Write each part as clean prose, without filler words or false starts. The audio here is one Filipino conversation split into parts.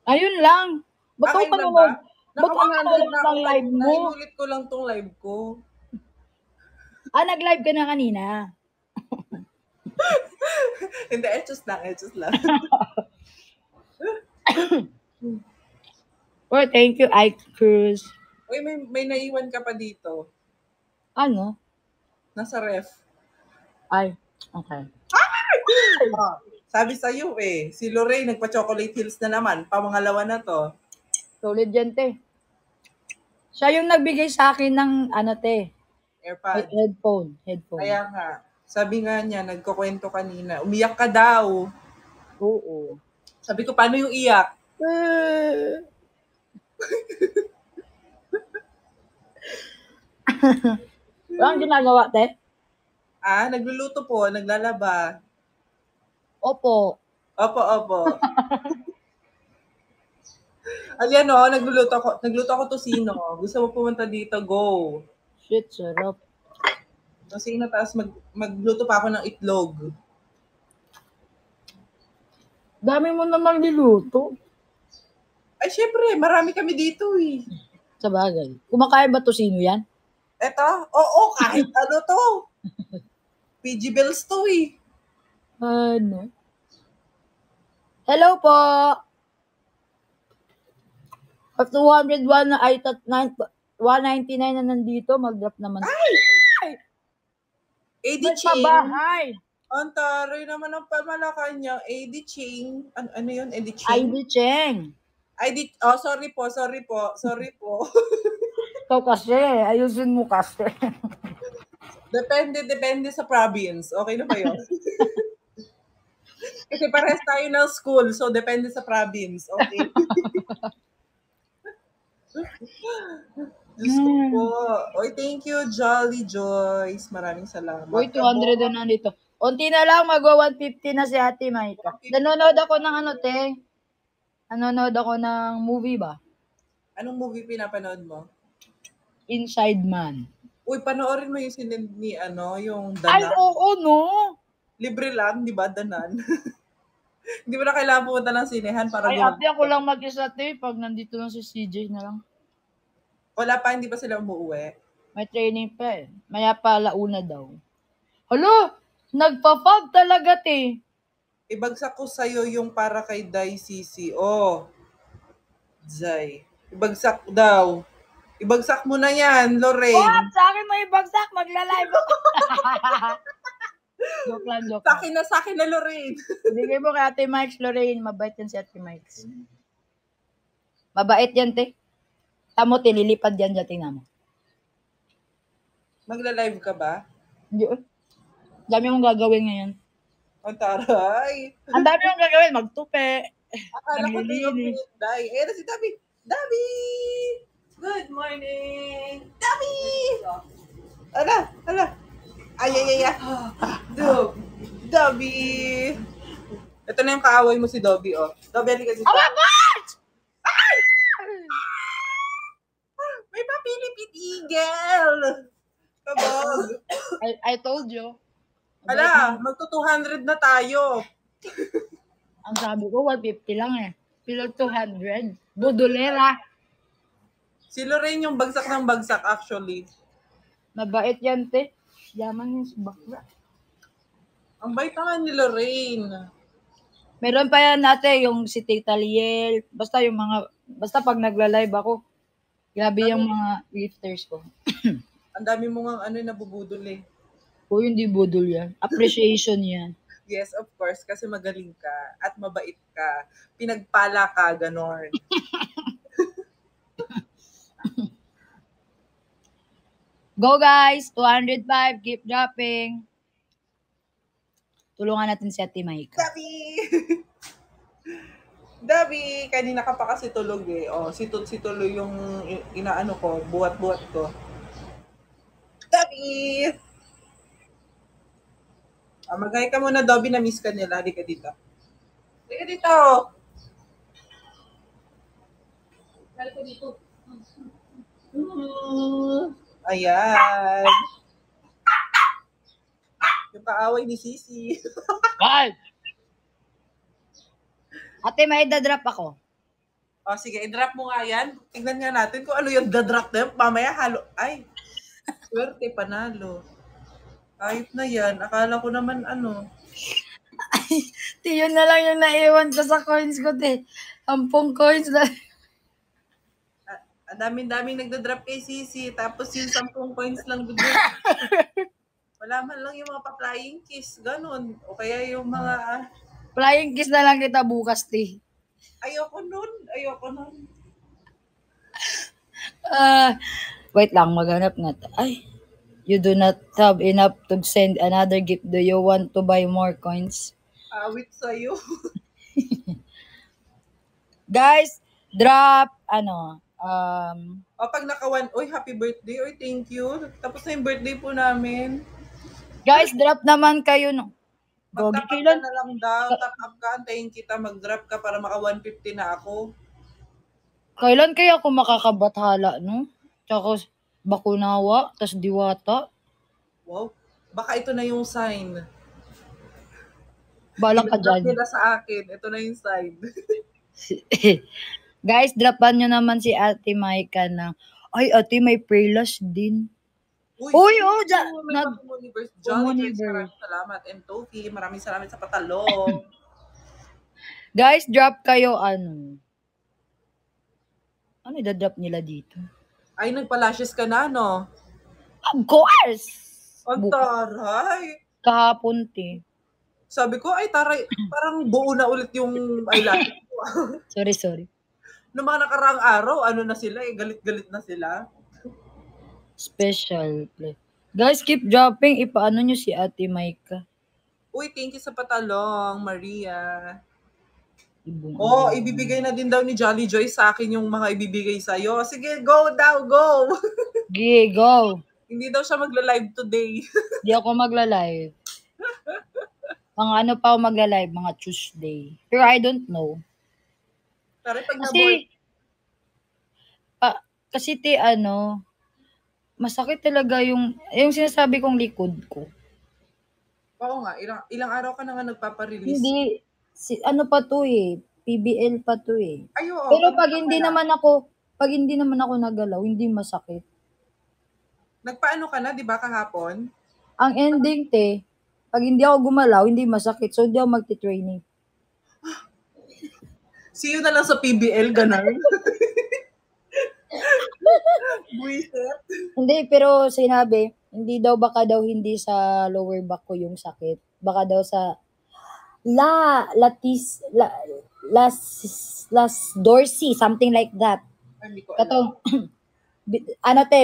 Ayun lang. Ba't ako Kailan panonood? ba? Ba't Naka ako 100 panonood na ako ng live kanina. mo? Inulit ko lang tong live ko. Nag-live ka na kanina. Hindi, etos lang. Oh, thank you, Ike Cruz. Uy, may naiwan ka pa dito. Ano? Nasa ref. Ay, okay. Oh, sabi sa'yo si Lorraine nagpa-Chocolate Hills na naman. Pamangalawa na to. Solid yan, te. Siya yung nagbigay sa akin ng, AirPod. headphone. Kaya nga, sabi nga niya, nagkukwento kanina, umiyak ka daw. Oo. Sabi ko, paano yung iyak? Walang ginagawa, te? Nagluluto po, naglalaba. Opo. Opo. Ayan nagluto ako tosino. Gusto mo pumunta dito, go. Shit, sarap. Tosino, tapos magluto pa ako ng itlog. Dami mo namang niluto. Ay, syempre, marami kami dito Sa bagay. Kumakain ba tosino yan? Eto? Oo, kahit ano to. PG Bills to Ano? Hello po! At 201 na ay 199 na nandito, mag-drop naman. Ay! May pabahay! Ang taray naman ang Malacanang, AD Ching. Ano yun? AD Ching? ID Cheng. Sorry po. Ikaw kasi, ayusin mo kasi. Depende sa province. Okay na ba yun? Kasi parehas tayo ng school, so depende sa province. Okay? Diyos ko po. Oy, thank you, Jolly Joyce. Maraming salamat. Uy, 200 na nandito. Unti na lang, mag-150 na si Ate Maika. Nanonood ako ng te? Nanonood ako ng movie ba? Anong movie pinapanood mo? Inside Man. Uy, panoorin mo yung sinend ni yung Ay, Danan. oo, no? Libre lang, di ba, Danan? Hindi mo na kailangan pumunta ng sinehan para Ay, ate, ako lang mag-isa, te. Pag nandito lang si CJ na lang. Wala pa, hindi pa sila umuwi. May training pa Maya pa, launa daw. Hala! Nagpa-fog talaga, te. Ibagsak ko sa'yo yung para kay Dai Sisi. Zay. Ibagsak daw. Ibagsak mo na yan, Lorraine. What? Sa akin mo ibagsak, magla-live ako. Joke lang. Sa akin na, Lorraine. Bigay mo kay Ate Mike's, Lorraine. Mabait yan si Ate Mike's. Mabait yan, te. Tamo, tinilipad yan dyan, tingnan mo. Magla-live ka ba? Hindi. Dami mong gagawin ngayon. Ang taray. Ang dami mong gagawin. Magtupe. Akala ko yung Dai. Na si Dabi. Dabi! Good morning! Dabi! Ala. Ay. Dobby! Ito na yung kaaway mo si Dobby, Dobby, halika dito. Oh my God! Ay! May pa-Philippine Eagle! Kabog! I told you. Ala, magto-200 na tayo. Ang sabi ko, 150 lang Pilo 200. Budulera. Si Lorraine yung bagsak ng bagsak actually. Mabait yan, te. Yaman yung bakla. Ang bait naman ni Lorraine. Meron pa yan natin, yung si Tita Liel. Basta pag nagla-live ako, grabe yung mga gifters ko. Ang dami mo nga nabubudol Hindi budol yan. Appreciation yan. Yes, of course. Kasi magaling ka at mabait ka. Pinagpala ka, ganon. Go guys! 205. Keep dropping. Tulungan natin si Ate Maika. Dabi! Kanina ka pa kasi tulog si Tuloy yung inaano ko, buhat-buhat ko. Dabi! Mag-hi ka muna, Dobby, na-miss ka nila. Halika dito. Halika dito! Halika dito. Ayan. Yung kaaway ni Sisi. Bye! Ate, may dadrop ako. O, sige, i-drop mo nga yan. Tingnan nga natin kung ano yung drop na yun. Mamaya halo. Ay, swerte, panalo. Ayop na yan. Akala ko naman ano. Yun na lang yung naiwan ko sa coins ko, te. 10 coins na. Ang daming nagda-drop kay Sisi. Tapos yung 10 coins lang doon. Wala man lang yung mga pa-flying kiss. Ganon. O kaya yung mga... Flying kiss na lang kita bukas, te. Ayoko nun. Wait lang, maghanap nga. Ay, you do not have enough to send another gift. Do you want to buy more coins? Awit sa'yo. Guys, drop, O pag naka-1, oy, happy birthday. Oy, thank you. Tapos na yung birthday po namin. guys, drop naman kayo, no? Mag-top up ka Kailan? na lang daw. Top up ka. Antayin kita. Mag-drop ka para maka-150 na ako. Kailan kaya ako makakabathala, no? Tsaka bakunawa, tas diwata. Wow. Baka ito na yung sign. Bala ka Drop dyan. nila sa akin. Ito na yung sign. Guys, dropan nyo naman si Ate Maika na, ay, ate, may praylas din. Uy, may bagong universe. Jolly Joyce, maraming salamat. And Toki, maraming salamat sa patalong. Guys, drop kayo, ano idadrop nila dito? Ay, nagpa-lashes ka na, no? Of course! Ang taray. Kahapon, te. Sabi ko, ay taray, parang buo na ulit yung eyelashes ko. Sorry. Noong mga nakaraang araw, ano na sila, galit-galit na sila. Special play. Guys, keep dropping. Ipaano nyo si Ate Maika. Uy, thank you sa patalong, Maria. Ibong. Ibibigay na din daw ni Jolly Joy sa akin yung mga ibibigay sa'yo. Sige, go daw, go! Okay, go! Hindi daw siya magla-live today. Hindi ako magla-live. Mga ano pa ako magla-live? Mga Tuesday. Pero I don't know. Pero pag na-board... Kasi masakit talaga yung sinasabi kong likod ko. Oo nga, ilang araw ka na nga nagpaparelease. Hindi, ano pa to eh, PBL pa to eh. Ay, oo, pero pag hindi naman ako nagalaw, hindi masakit. Nagpaano ka na, di ba, kahapon? Ang ending, te, pag hindi ako gumalaw, hindi masakit. So, hindi ako magti-training. See you na lang sa PBL, ganun. Buisit. Hindi, pero sinabi, baka daw hindi sa lower back ko yung sakit. Baka daw sa last dorsey, something like that. Katong,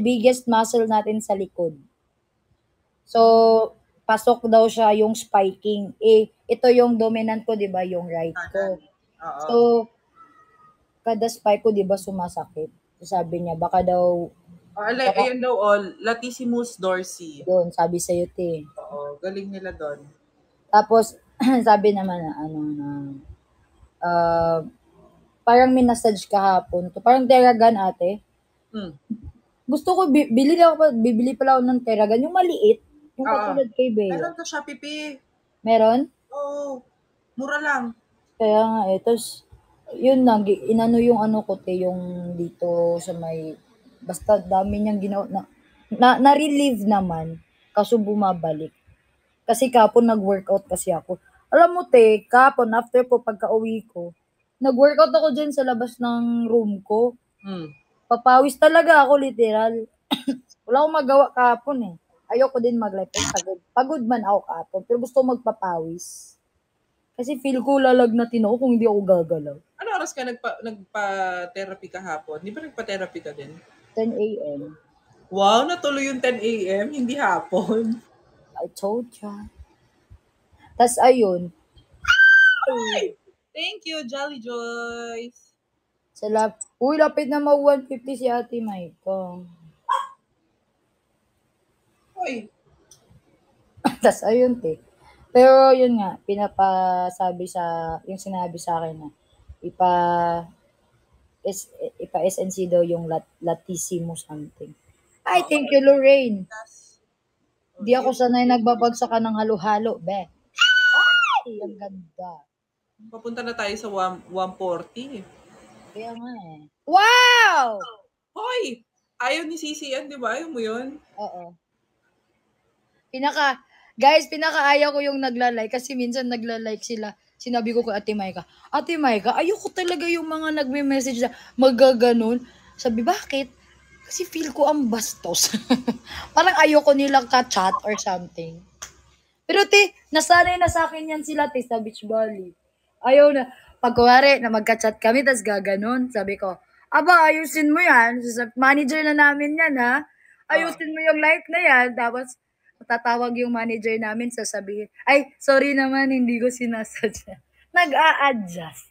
biggest muscle natin sa likod. So, pasok daw siya yung spiking. Ito yung dominant ko, di ba, yung right ko. So, kada spike ko, di ba, sumasakit. Sabi niya, baka daw... Ayan daw, latissimus dorsi. Yun, sabi sa'yo, te. Oo, galing nila doon. Tapos, sabi naman parang minasage kahapon. Parang Theragun, ate. Gusto ko, bibili pala ako ng Theragun. Yung maliit. Yung katulad kay Bea. Meron sa Shopee. Meron? Oo. Mura lang. Kaya nga, tapos, yun na, inano yung ko, te, yung dito sa may, basta dami niyang ginawa, na-relieve naman, kaso bumabalik. Kasi kapon nag-workout kasi ako. Alam mo, te, kapon, after po, pagka-uwi ko, nag-workout ako dyan sa labas ng room ko. Papawis talaga ako, literal. Wala akong magawa kapon eh. Ayoko din mag-live. Pagod man ako kapon, pero gusto magpapawis. Kasi feel ko lalagnatin ako kung hindi ako gagalaw. Ano oras ka nagpa-therapy kahapon? Di ba nagpa-therapy ka din? 10 a.m. Wow, natuloy yung 10 a.m. Hindi hapon. I told ya. Tas ayun. Ay! Thank you, Jolly Joyce. Uy, lapit na mag-150 si Ate Maika. Uy. Tas ayun, te. Pero yun nga, yung sinabi sa akin na ipa-SNC daw yung latissimo something. Ay, thank you, Lorraine. Di ako sanay nagbabagsakan ng halo-halo, be. Ay, ang ganda. Papunta na tayo sa 140. Kaya nga eh. Wow! Hoy! Ayaw ni Sisi yan, di ba? Ayaw mo yun? Oo. Guys, pinakaayaw ko yung nagla-like kasi minsan nagla-like sila. Sinabi ko kay Ate Maika, ayoko talaga yung mga nagme-message na magaganon. Sabi, bakit? Kasi feel ko ang bastos. Parang ayoko nilang ka-chat or something. Pero nasanay na sa akin yan sila sa Beach Bali. Ayaw na. Pag kuwari na magka-chat kami, tas gaganon, sabi ko, aba, ayusin mo yan. Manager na namin yan, ha? Ayusin mo yung like na yan. Tapos, tatawag yung manager namin, sasabihin, ay, sorry naman, hindi ko sinasadya. Nag-a-adjust.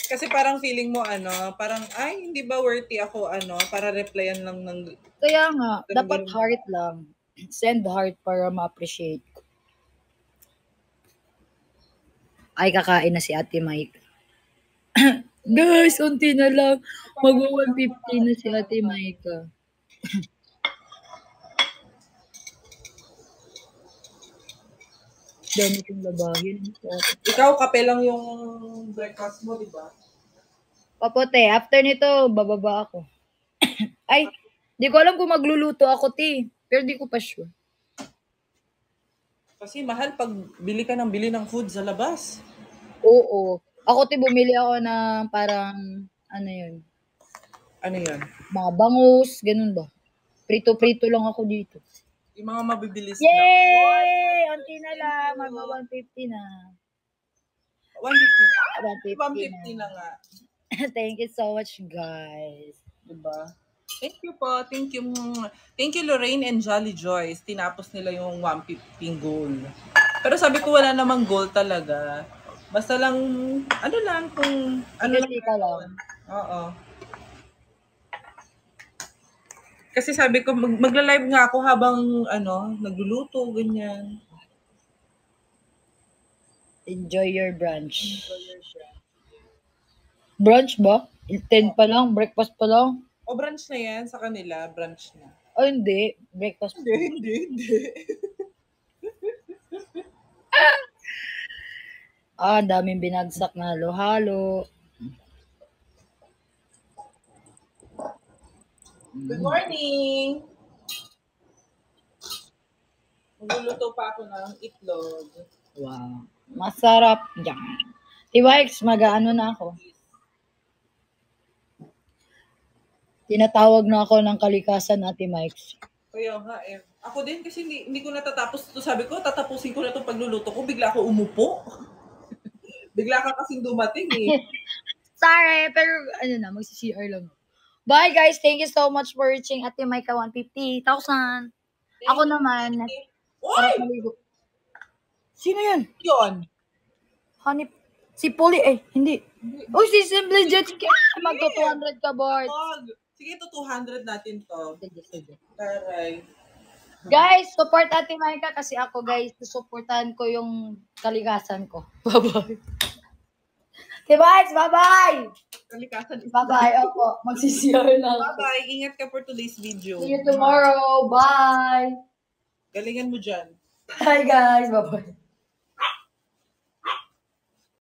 Kasi parang feeling mo, parang, ay, hindi ba worthy ako, para replyan lang ng... Kaya nga, dapat heart lang. Send heart para ma-appreciate ko. Ay, kakain na si Ate Mike. Guys, unti na lang. Mag-150 na si Ate Mike. Dami kong labahin. Ikaw, kape lang yung breakfast mo, di ba? Papote, after nito, bababa ako. Ay, di ko alam kung magluluto ako, pero di ko pa sure. Kasi mahal pag bili ka ng food sa labas. Oo. Ako, bumili ako ng parang, ano yun? Ano yun? Mga bangus, ganun ba? Prito-prito lang ako dito. Yung mga mabibilis Yay! Unti na lang. Mag-150 na. 150 na nga. Thank you so much, guys. Diba? Thank you po. Thank you, Lorraine and Jolly Joyce. Tinapos nila yung 150 goal. Pero sabi ko wala namang goal talaga. Basta lang, kung ano lang. Oo. Kasi sabi ko, magla-live nga ako habang, nagluluto, ganyan. Enjoy your brunch. Brunch ba? 10 pa lang? Breakfast pa lang? O, brunch na yan sa kanila. Brunch na. Oh, hindi. Breakfast. Hindi. Daming binagsak na halo-halo. Good morning! Magluluto pa ako ng itlog. Wow. Masarap yan. T-Bikes, mag-ano na ako. Tinatawag na ako ng kalikasan, Ate Mike. Kaya nga eh. Ako din kasi hindi ko natatapos ito. Sabi ko, tatapusin ko na itong pagluluto ko. Bigla ako umupo. Bigla ka kasing dumating eh. Sorry, pero magsi-CR lang. Bye guys, thank you so much for reaching Ate Mike 150,000. Ako naman. Oy! Sino yan? Yun. Honey, si Polly hindi. Uy, si Simply Jet magto 200 ka, board. Sige, 200 natin to. Sige. Taray. Guys, support Ate Maika kasi ako, guys, susuportahan ko yung kalikasan ko. Bye-bye. Okay, guys, bye-bye! Kalikasan is bye-bye, opo. Magsisiyar na. Bye-bye. Ingat ka for today's video. See you tomorrow. Bye! Galingan mo dyan. Bye, guys. Bye-bye.